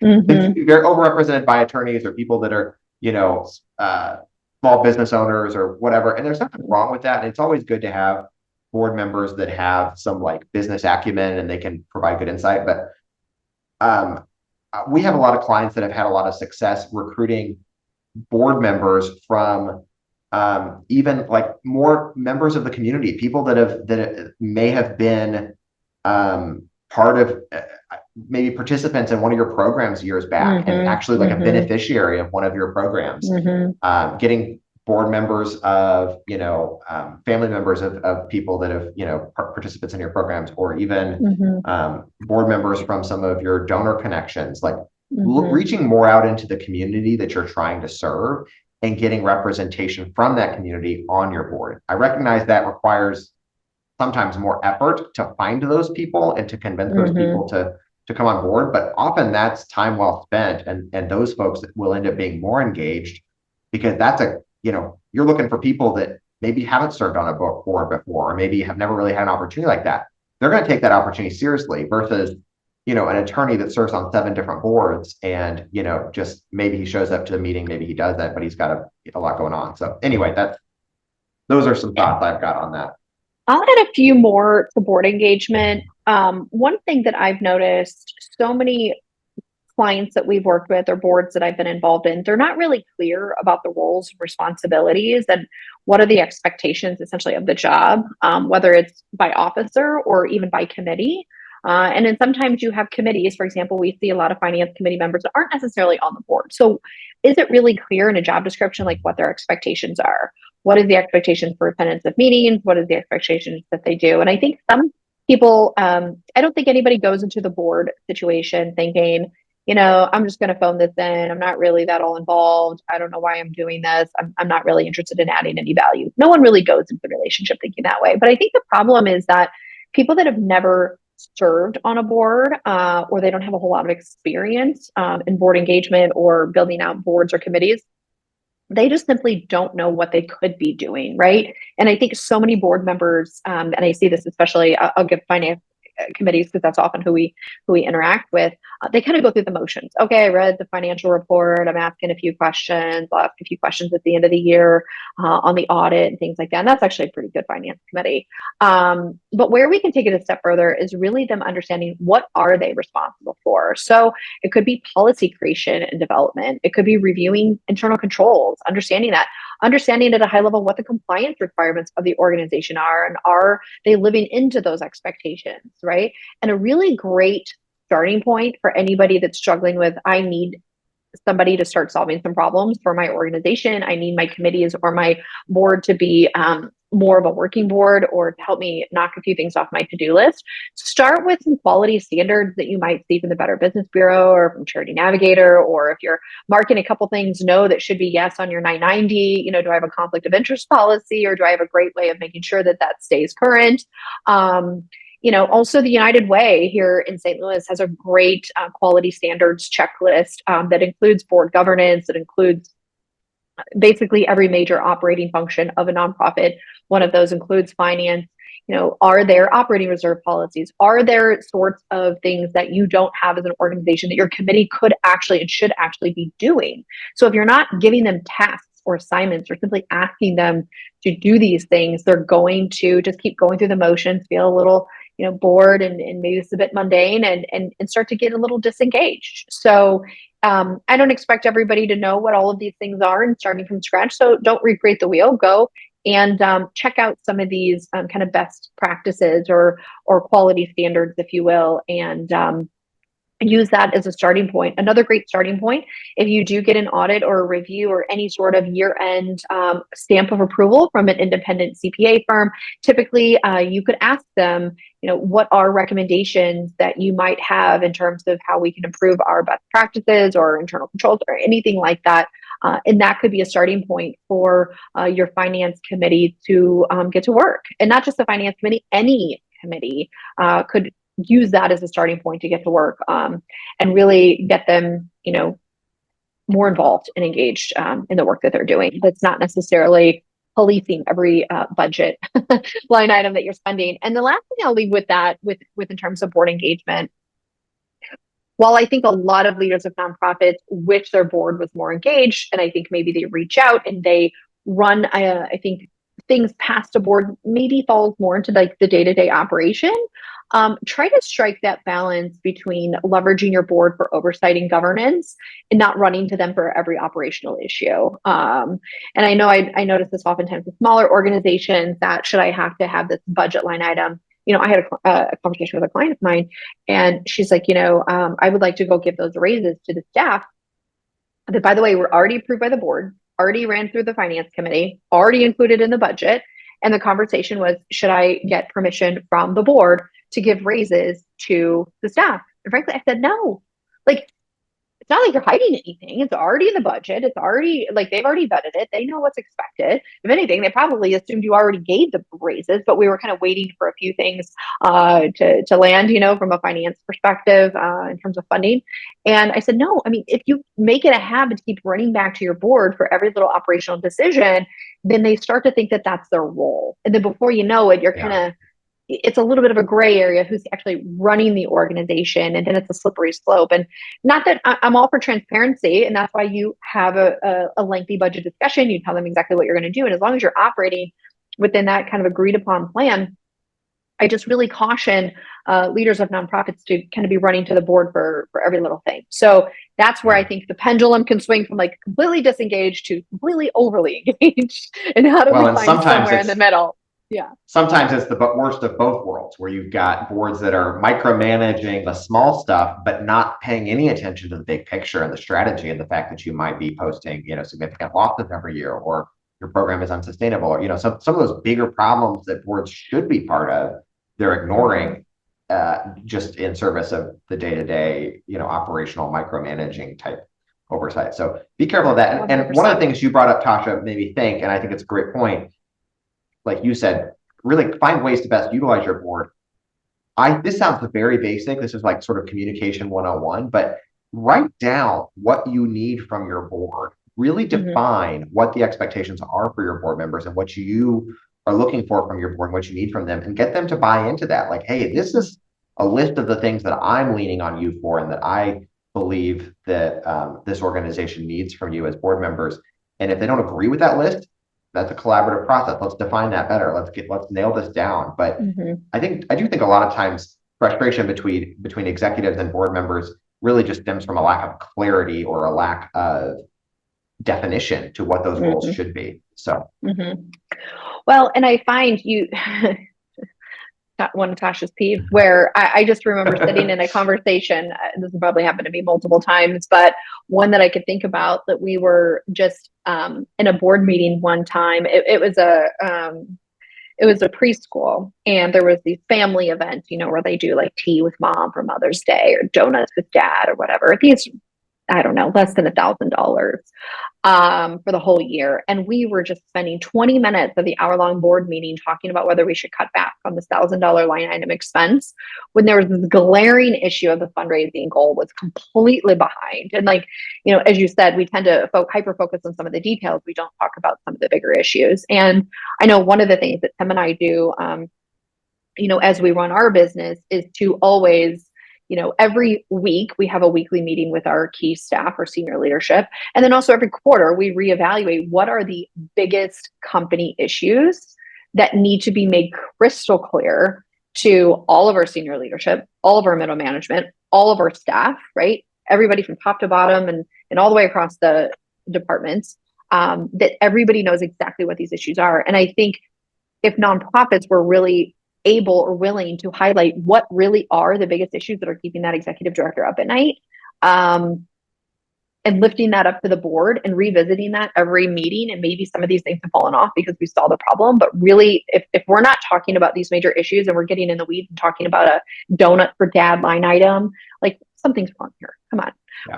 overrepresented by attorneys or people that are, small business owners or whatever. And there's nothing wrong with that. And it's always good to have board members that have some business acumen and they can provide good insight. But we have a lot of clients that have had a lot of success recruiting board members from even more members of the community, people that may have been part of maybe participants in one of your programs years back and actually a beneficiary of one of your programs. Getting board members of, family members of people that have, participants in your programs, or even board members from some of your donor connections, reaching more out into the community that you're trying to serve and getting representation from that community on your board. I recognize that requires sometimes more effort to find those people and to convince those people to come on board, but often that's time well spent, and those folks will end up being more engaged because you're looking for people that maybe haven't served on a board before, or maybe have never really had an opportunity like that. They're going to take that opportunity seriously versus an attorney that serves on 7 different boards and just maybe he shows up to the meeting, maybe he does that, but he's got a lot going on. So anyway, those are some thoughts I've got on that. I'll add a few more to board engagement. One thing that I've noticed, so many clients that we've worked with or boards that I've been involved in, they're not really clear about the roles and responsibilities and what are the expectations essentially of the job, whether it's by officer or even by committee. And then sometimes you have committees. For example, we see a lot of finance committee members that aren't necessarily on the board. So is it really clear in a job description, like what their expectations are? What is the expectation for attendance of meetings? What is the expectations that they do? And I think some people, I don't think anybody goes into the board situation thinking, I'm just going to phone this in. I'm not really that all involved. I don't know why I'm doing this. I'm not really interested in adding any value. No one really goes into the relationship thinking that way. But I think the problem is that people that have never served on a board, or they don't have a whole lot of experience in board engagement or building out boards or committees, they just simply don't know what they could be doing, right? And I think so many board members, and I see this especially, I'll give finance committees because that's often who we interact with. They kind of go through the motions. Okay, I read the financial report. I'm asking a few questions. I'll ask a few questions at the end of the year on the audit and things like that. And that's actually a pretty good finance committee. But where we can take it a step further is really them understanding what are they responsible for. So it could be policy creation and development. It could be reviewing internal controls, understanding at a high level what the compliance requirements of the organization are, and are they living into those expectations, right? And a really great starting point for anybody that's struggling with, I need somebody to start solving some problems for my organization. I need my committees or my board to be more of a working board or to help me knock a few things off my to-do list. Start with some quality standards that you might see from the Better Business Bureau or from Charity Navigator, or if you're marking a couple things, no, that should be yes on your 990. Do I have a conflict of interest policy, or do I have a great way of making sure that that stays current? Also the United Way here in St. Louis has a great quality standards checklist that includes board governance, that includes basically every major operating function of a nonprofit. One of those includes finance. Are there operating reserve policies? Are there sorts of things that you don't have as an organization that your committee could actually and should actually be doing? So if you're not giving them tasks or assignments or simply asking them to do these things, they're going to just keep going through the motions, feel a little bored, and maybe it's a bit mundane, and start to get a little disengaged. So I don't expect everybody to know what all of these things are and starting from scratch. So don't recreate the wheel. Go and check out some of these kind of best practices or quality standards, if you will, and use that as a starting point. Another great starting point, if you do get an audit or a review or any sort of year-end stamp of approval from an independent CPA firm, typically you could ask them, what are recommendations that you might have in terms of how we can improve our best practices or internal controls or anything like that. And that could be a starting point for your finance committee to get to work. And not just the finance committee, any committee could use that as a starting point to get to work and really get them, more involved and engaged in the work that they're doing. That's not necessarily policing every budget line item that you're spending. And the last thing I'll leave with that, with in terms of board engagement, while I think a lot of leaders of nonprofits wish their board was more engaged, and I think maybe they reach out and they run, I think things past a board maybe falls more into like the day-to-day operation. Try to strike that balance between leveraging your board for oversight and governance and not running to them for every operational issue. And I know I notice this oftentimes with smaller organizations, that should I have to have this budget line item? I had a conversation with a client of mine, and she's like, I would like to go give those raises to the staff that, by the way, were already approved by the board, already ran through the finance committee, already included in the budget. And the conversation was, should I get permission from the board to give raises to the staff? And frankly, I said no. Like, it's not like you're hiding anything. It's already in the budget. It's already like they've already vetted it. They know what's expected. If anything, they probably assumed you already gave the raises, but we were kind of waiting for a few things to land, from a finance perspective in terms of funding. And I said, no, I mean, if you make it a habit to keep running back to your board for every little operational decision, then they start to think that that's their role. And then before you know it, you're kind of, it's a little bit of a gray area who's actually running the organization, and then it's a slippery slope. And not that I'm all for transparency, and that's why you have a lengthy budget discussion. You tell them exactly what you're going to do, and as long as you're operating within that kind of agreed upon plan, I just really caution leaders of nonprofits to kind of be running to the board for every little thing. So that's where I think the pendulum can swing from like completely disengaged to completely overly engaged. And how do we find somewhere in the middle? Yeah. Sometimes it's the worst of both worlds, where you've got boards that are micromanaging the small stuff, but not paying any attention to the big picture and the strategy, and the fact that you might be posting, significant losses every year, or your program is unsustainable, or, some of those bigger problems that boards should be part of, they're ignoring just in service of the day-to-day, operational micromanaging type oversight. So be careful of that. And one of the things you brought up, Tosha, made me think, and I think it's a great point, like you said, really find ways to best utilize your board. This sounds very basic. This is like sort of communication 101, but write down what you need from your board. Really define what the expectations are for your board members and what you are looking for from your board and what you need from them, and get them to buy into that. Like, hey, this is a list of the things that I'm leaning on you for and that I believe that this organization needs from you as board members. And if they don't agree with that list, that's a collaborative process. Let's define that better. Let's nail this down. But I do think a lot of times frustration between executives and board members really just stems from a lack of clarity or a lack of definition to what those roles should be. So, well, and I find one of Tasha's peeves where I just remember sitting in a conversation. This has probably happened to me multiple times, but one that I could think about, that we were just in a board meeting one time. It was a preschool, and there was these family events, where they do like tea with mom for Mother's Day or donuts with dad or whatever. These, I don't know, less than $1,000 for the whole year. And we were just spending 20 minutes of the hour-long board meeting talking about whether we should cut back on this $1,000 line item expense, when there was this glaring issue of the fundraising goal was completely behind. And like, as you said, we tend to hyper-focus on some of the details. We don't talk about some of the bigger issues. And I know one of the things that Tim and I do, as we run our business, is to always, every week we have a weekly meeting with our key staff or senior leadership. And then also every quarter we reevaluate what are the biggest company issues that need to be made crystal clear to all of our senior leadership, all of our middle management, all of our staff, right? Everybody from top to bottom and all the way across the departments, that everybody knows exactly what these issues are. And I think if nonprofits were really able or willing to highlight what really are the biggest issues that are keeping that executive director up at night, and lifting that up to the board and revisiting that every meeting, and maybe some of these things have fallen off because we saw the problem, but really if we're not talking about these major issues and we're getting in the weeds and talking about a donut for dad line item, like something's wrong here. Come on. Yeah.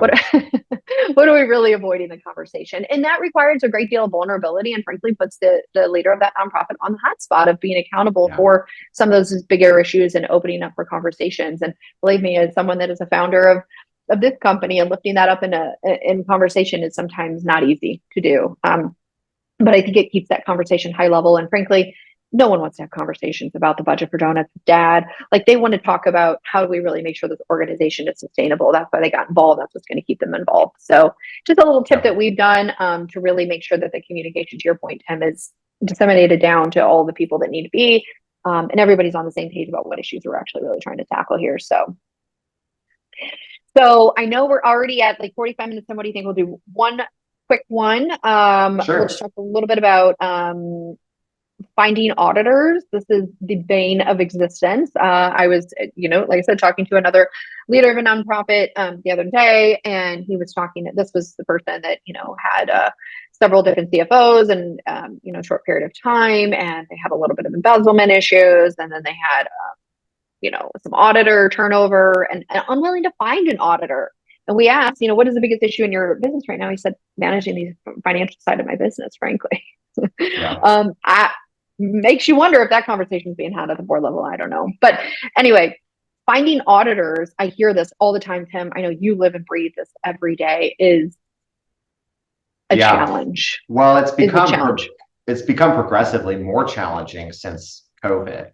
What are we really avoiding the conversation? And that requires a great deal of vulnerability, and frankly puts the leader of that nonprofit on the hot spot of being accountable for some of those bigger issues and opening up for conversations. And believe me, as someone that is a founder of this company, and lifting that up in conversation is sometimes not easy to do. But I think it keeps that conversation high level. And frankly, no one wants to have conversations about the budget for donuts with dad. Like, they want to talk about how do we really make sure this organization is sustainable. That's why they got involved. That's what's going to keep them involved. So just a little tip that we've done to really make sure that the communication, to your point, Tim, is disseminated down to all the people that need to be, and everybody's on the same page about what issues we're actually really trying to tackle here. So I know we're already at like 45 minutes. And what do you think? We'll do one quick one. Sure. We'll just talk a little bit about finding auditors. This is the bane of existence. I was, like I said, talking to another leader of a nonprofit the other day, and he was talking. This was the person that had several different CFOs and a short period of time, and they had a little bit of embezzlement issues, and then they had some auditor turnover, and unwilling to find an auditor. And we asked, what is the biggest issue in your business right now? He said, managing the financial side of my business, frankly. Yeah. Makes you wonder if that conversation is being had at the board level. I don't know. But anyway, finding auditors, I hear this all the time, Tim. I know you live and breathe this every day, is a challenge. Well, it's become progressively more challenging since COVID.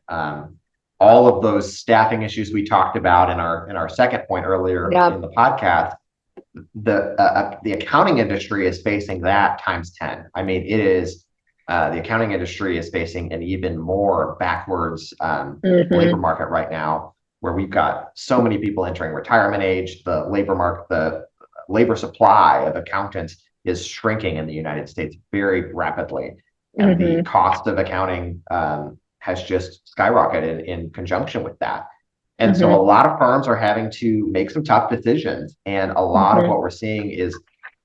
All of those staffing issues we talked about in our second point earlier in the podcast, the accounting industry is facing that times 10. I mean, it is the accounting industry is facing an even more backwards labor Mm-hmm. market right now, where we've got so many people entering retirement age. The labor supply of accountants is shrinking in the United States very rapidly, and the Mm-hmm. cost of accounting has just skyrocketed in conjunction with that. And so a Mm-hmm. lot of firms are having to make some tough decisions. And a lot of Mm-hmm. what we're seeing is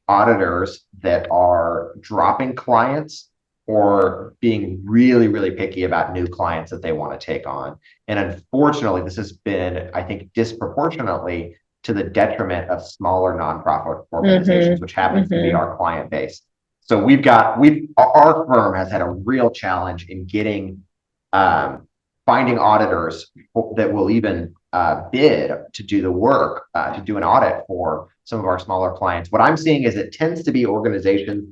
auditors that are dropping clients or being really, really picky about new clients that they want to take on. And unfortunately, this has been, I think, disproportionately to the detriment of smaller nonprofit organizations, which Mm-hmm. happens to be Mm-hmm. our client base. So our firm has had a real challenge in getting finding auditors that will even bid to do the work, to do an audit for some of our smaller clients. What I'm seeing is it tends to be organizations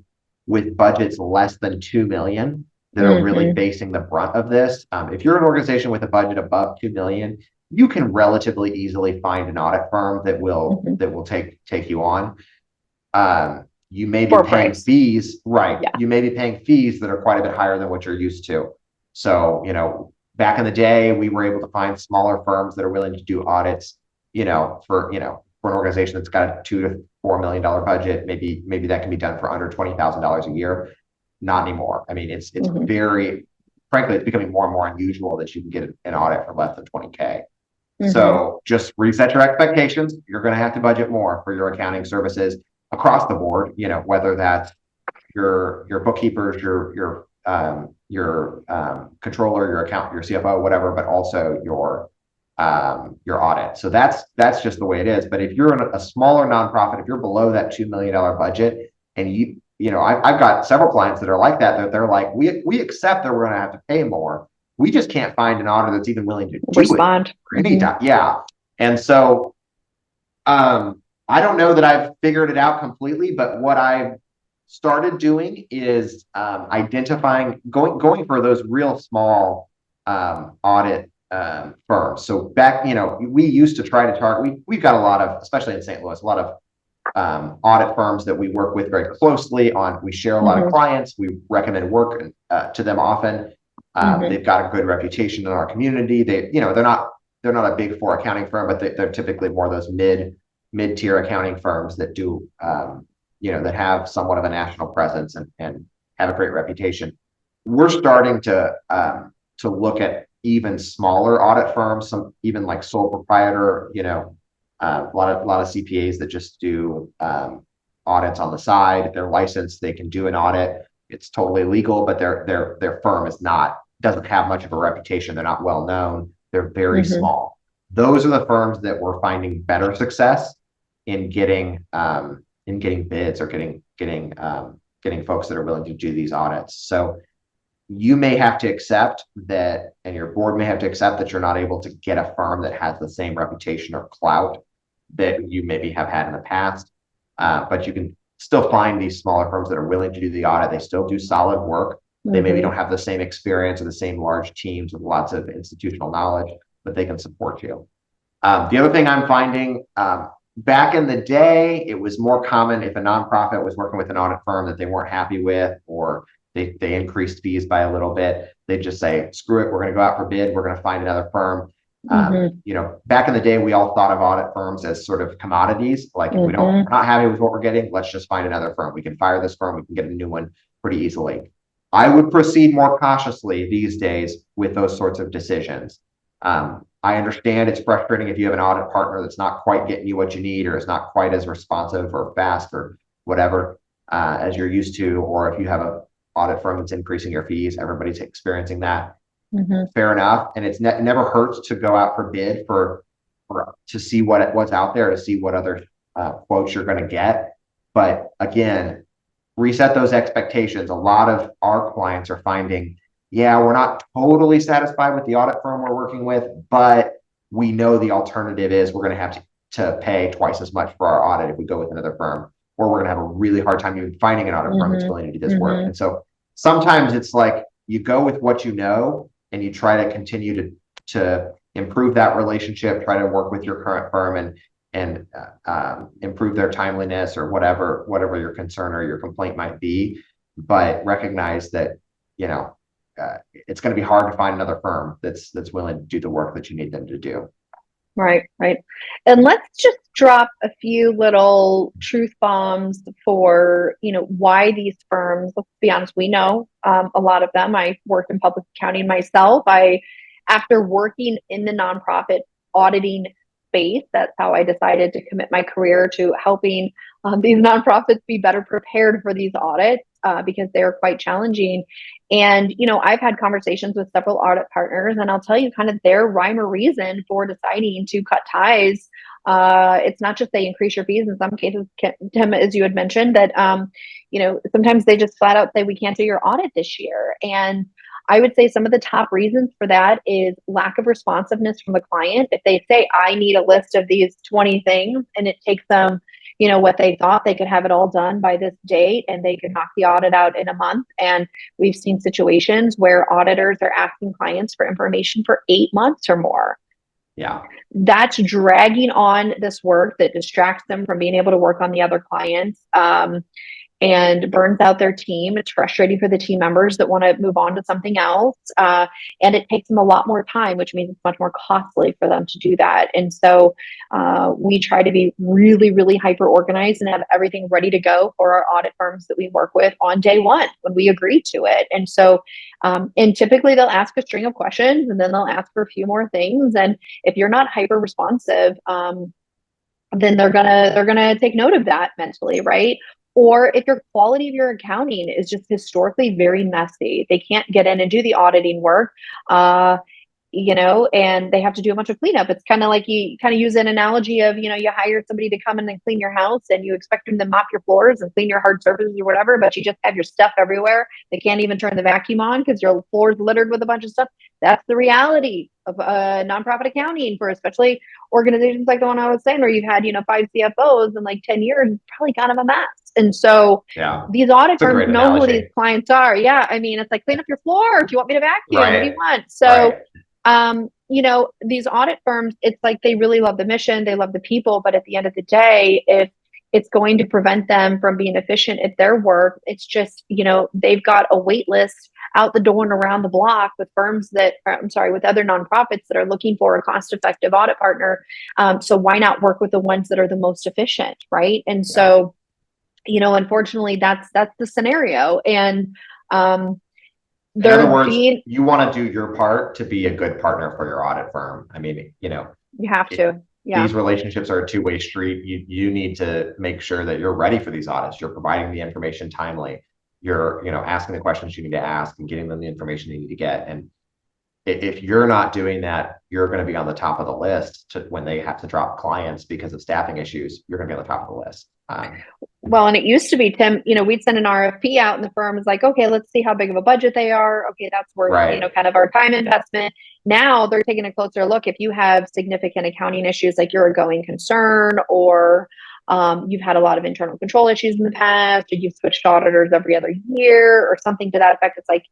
with budgets less than 2 million that are really Mm-hmm. facing the brunt of this. If you're an organization with a budget above 2 million, you can relatively easily find an audit firm Mm-hmm. that will take you on. You may be For paying price. fees, right? Yeah. You may be paying fees that are quite a bit higher than what you're used to. So, back in the day, we were able to find smaller firms that are willing to do audits, for an organization that's got a $2 to $4 million budget. Maybe that can be done for under $20,000 a year. Not anymore. I mean, it's Mm-hmm. very, frankly, it's becoming more and more unusual that you can get an audit for less than 20K. Mm-hmm. So just reset your expectations. You're going to have to budget more for your accounting services across the board. Whether that's your bookkeepers, your controller, your CFO, whatever, but also your audit. So that's just the way it is. But if you're a smaller nonprofit, if you're below that $2 million budget, and I've got several clients that are like that. They're like, we accept that we're going to have to pay more. We just can't find an auditor that's even willing to do it Respond. for any Mm-hmm. time. Yeah, and so I don't know that I've figured it out completely, but what I've started doing is going for those real small audit firms. So back, we used to try to target. We've got a lot of, especially in St. Louis, a lot of audit firms that we work with very closely on. We share a lot of Mm-hmm. clients. We recommend work to them often. Mm-hmm. They've got a good reputation in our community. They're not a big four accounting firm, but they're typically more of those mid-tier accounting firms that do that have somewhat of a national presence and have a great reputation. We're starting to look at even smaller audit firms, some even like sole proprietor, a lot of CPAs that just do audits on the side. If they're licensed, they can do an audit. It's totally legal, but their firm doesn't have much of a reputation. They're not well known. They're very Mm-hmm. small. Those are the firms that we're finding better success in getting bids or getting folks that are willing to do these audits. So you may have to accept that, and your board may have to accept that you're not able to get a firm that has the same reputation or clout that you maybe have had in the past. But you can still find these smaller firms that are willing to do the audit. They still do solid work. They maybe Mm-hmm. don't have the same experience or the same large teams with lots of institutional knowledge, but they can support you. The other thing I'm finding, back in the day, it was more common if a nonprofit was working with an audit firm that they weren't happy with, or they increased fees by a little bit, they'd just say, screw it, we're going to go out for bid, we're going to find another firm. Mm-hmm. Back in the day, we all thought of audit firms as sort of commodities. Like, if we're Mm-hmm. not happy with what we're getting, let's just find another firm. We can fire this firm, we can get a new one pretty easily. I would proceed more cautiously these days with those sorts of decisions. I understand it's frustrating if you have an audit partner that's not quite getting you what you need, or is not quite as responsive or fast or whatever as you're used to, or if you have an audit firm that's increasing your fees. Everybody's experiencing that. Mm-hmm. Fair enough, and it never hurts to go out for bid to see what's out there, to see what other quotes you're going to get. But again, reset those expectations. A lot of our clients are finding, yeah, we're not totally satisfied with the audit firm we're working with, but we know the alternative is we're going to have to pay twice as much for our audit if we go with another firm, or we're going to have a really hard time even finding an audit firm that's willing to do this work. Mm-hmm. And so sometimes it's like you go with what you know, and you try to continue to improve that relationship, try to work with your current firm and improve their timeliness or whatever your concern or your complaint might be, but recognize that it's going to be hard to find another firm that's willing to do the work that you need them to do. Right, right. And let's just drop a few little truth bombs for, why these firms, let's be honest, we know a lot of them. I work in public accounting myself. After working in the nonprofit auditing space, that's how I decided to commit my career to helping these nonprofits be better prepared for these audits because they are quite challenging. And, I've had conversations with several audit partners, and I'll tell you kind of their rhyme or reason for deciding to cut ties. It's not just they increase your fees in some cases, Tim, as you had mentioned, that, sometimes they just flat out say, we can't do your audit this year. And I would say some of the top reasons for that is lack of responsiveness from the client. If they say, I need a list of these 20 things, and it takes them, what they thought they could have it all done by this date and they could knock the audit out in a month. And we've seen situations where auditors are asking clients for information for 8 months or more. Yeah. That's dragging on this work that distracts them from being able to work on the other clients. And burns out their team. It's frustrating for the team members that want to move on to something else. And it takes them a lot more time, which means it's much more costly for them to do that. And so we try to be really, really hyper organized and have everything ready to go for our audit firms that we work with on day one when we agree to it. And so, and typically they'll ask a string of questions and then they'll ask for a few more things. And if you're not hyper responsive, then they're gonna take note of that mentally, right? Or if your quality of your accounting is just historically very messy, they can't get in and do the auditing work. And they have to do a bunch of cleanup. It's kind of like you kind of use an analogy of, you hire somebody to come in and clean your house and you expect them to mop your floors and clean your hard surfaces or whatever, but you just have your stuff everywhere. They can't even turn the vacuum on because your floor's littered with a bunch of stuff. That's the reality of nonprofit accounting for especially organizations like the one I was saying, where you've had, 5 CFOs in like 10 years, probably kind of a mess. And so these audit firms know who these clients are. Yeah. I mean, it's like, clean up your floor. Do you want me to vacuum? Right. What do you want? So, these audit firms, it's like they really love the mission, they love the people, but at the end of the day, if it's going to prevent them from being efficient at their work, it's just, they've got a wait list out the door and around the block with firms with other nonprofits that are looking for a cost-effective audit partner. So why not work with the ones that are the most efficient, right? And so, unfortunately, that's the scenario. And in other words, you want to do your part to be a good partner for your audit firm. I mean, you have to. Yeah. These relationships are a two-way street. You need to make sure that you're ready for these audits. You're providing the information timely. You're, asking the questions you need to ask and getting them the information you need to get. And if you're not doing that, you're going to be on the top of the list when they have to drop clients because of staffing issues. You're going to be on the top of the list. Well, and it used to be, Tim, we'd send an RFP out and the firm is like, okay, let's see how big of a budget they are. Okay, that's worth, kind of our time investment. Now they're taking a closer look. If you have significant accounting issues, like you're a going concern, or you've had a lot of internal control issues in the past, or you've switched auditors every other year or something to that effect, it's like,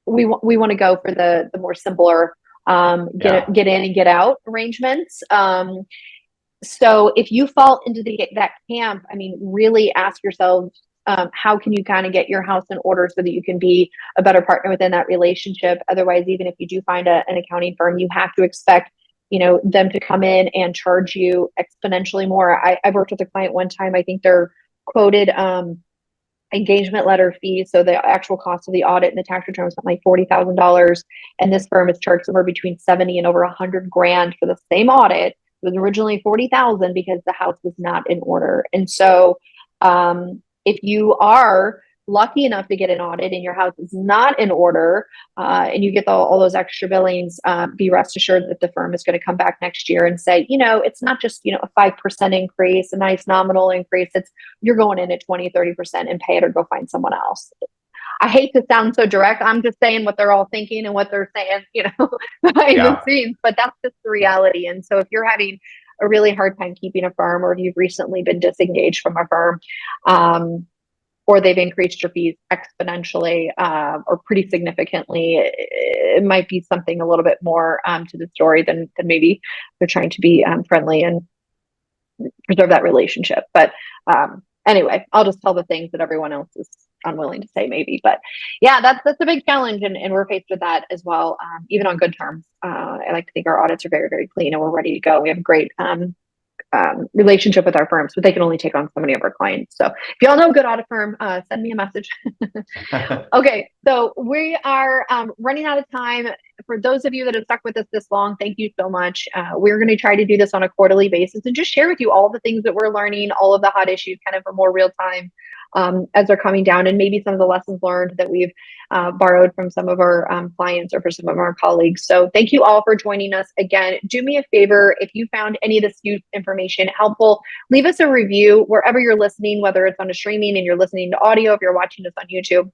we want to go for the more simpler, get in and get out arrangements. So if you fall into that camp, I mean, really ask yourselves, how can you kind of get your house in order so that you can be a better partner within that relationship? Otherwise, even if you do find an accounting firm, you have to expect, them to come in and charge you exponentially more. I've worked with a client one time. I think they're quoted engagement letter fee. So the actual cost of the audit and the tax return was something like $40,000. And this firm is charged somewhere between 70 and over 100 grand for the same audit. It was originally 40,000 because the house was not in order. And so if you are lucky enough to get an audit and your house is not in order, and you get all those extra billings, be rest assured that the firm is going to come back next year and say, it's not just, a 5% increase, a nice nominal increase. It's you're going in at 20, 30% and pay it or go find someone else. I hate to sound so direct. I'm just saying what they're all thinking and what they're saying, behind the scenes, but that's just the reality. And so if you're having a really hard time keeping a firm, or if you've recently been disengaged from a firm, or they've increased your fees exponentially, or pretty significantly, it might be something a little bit more to the story than maybe they're trying to be friendly and preserve that relationship. But Anyway, I'll just tell the things that everyone else is unwilling to say, maybe. But yeah, that's a big challenge, and we're faced with that as well, even on good terms. I like to think our audits are very, very clean and we're ready to go. We have a great relationship with our firms, but they can only take on so many of our clients. So if y'all know a good audit firm, send me a message. Okay, so we are running out of time. For those of you that have stuck with us this long, thank you so much. We're going to try to do this on a quarterly basis and just share with you all the things that we're learning, all of the hot issues, kind of for more real time as they're coming down, and maybe some of the lessons learned that we've borrowed from some of our clients or for some of our colleagues. So thank you all for joining us again. Do me a favor, if you found any of this information helpful, leave us a review wherever you're listening, whether it's on a streaming and you're listening to audio, if you're watching us on YouTube.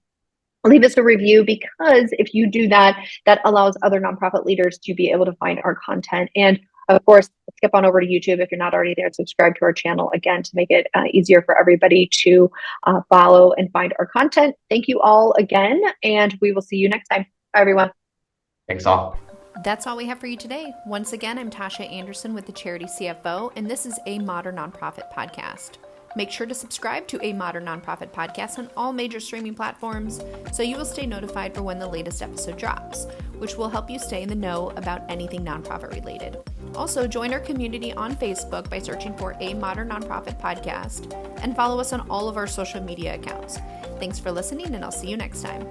Leave us a review, because if you do that, that allows other nonprofit leaders to be able to find our content. And of course, skip on over to YouTube if you're not already there. Subscribe to our channel again to make it easier for everybody to follow and find our content. Thank you all again, and we will see you next time. Bye, everyone. Thanks all. That's all we have for you today. Once again, I'm Tosha Anderson with the Charity CFO, and this is a Modern Nonprofit Podcast. Make sure to subscribe to a Modern Nonprofit Podcast on all major streaming platforms so you will stay notified for when the latest episode drops, which will help you stay in the know about anything nonprofit related. Also, join our community on Facebook by searching for a Modern Nonprofit Podcast and follow us on all of our social media accounts. Thanks for listening, and I'll see you next time.